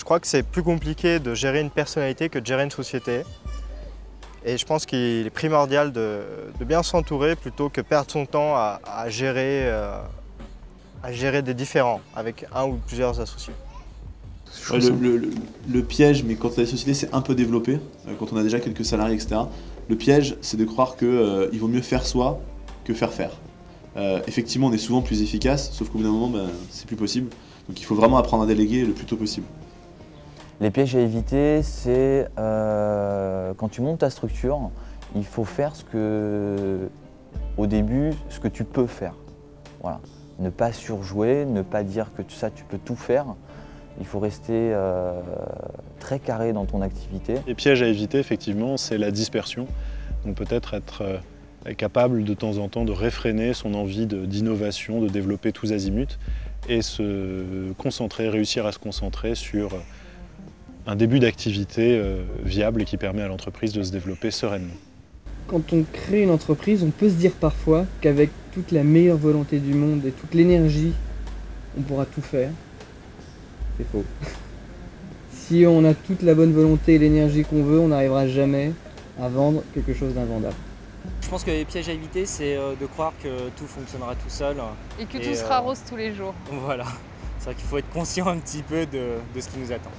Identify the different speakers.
Speaker 1: crois que c'est plus compliqué de gérer une personnalité que de gérer une société. Et je pense qu'il est primordial de bien s'entourer plutôt que perdre son temps à gérer des différends avec un ou plusieurs associés.
Speaker 2: Ouais, le piège, mais quand la société s'est un peu développée, quand on a déjà quelques salariés, etc., le piège, c'est de croire qu'il vaut mieux faire soi que faire faire. Effectivement, on est souvent plus efficace, sauf qu'au bout d'un moment, c'est plus possible. Donc il faut vraiment apprendre à déléguer le plus tôt possible.
Speaker 3: Les pièges à éviter, c'est quand tu montes ta structure, il faut faire au début, ce que tu peux faire. Voilà. Ne pas surjouer, ne pas dire que ça, tu peux tout faire. Il faut rester très carré dans ton activité.
Speaker 4: Les pièges à éviter, effectivement, c'est la dispersion. Donc peut-être être capable de temps en temps de réfréner son envie d'innovation, de développer tous azimuts et réussir à se concentrer sur un début d'activité viable et qui permet à l'entreprise de se développer sereinement.
Speaker 5: Quand on crée une entreprise, on peut se dire parfois qu'avec toute la meilleure volonté du monde et toute l'énergie, on pourra tout faire. C'est faux. Si on a toute la bonne volonté et l'énergie qu'on veut, on n'arrivera jamais à vendre quelque chose d'invendable.
Speaker 6: Je pense que les pièges à éviter, c'est de croire que tout fonctionnera tout seul.
Speaker 7: Et que tout sera rose tous les jours.
Speaker 6: Voilà. C'est vrai qu'il faut être conscient un petit peu de ce qui nous attend.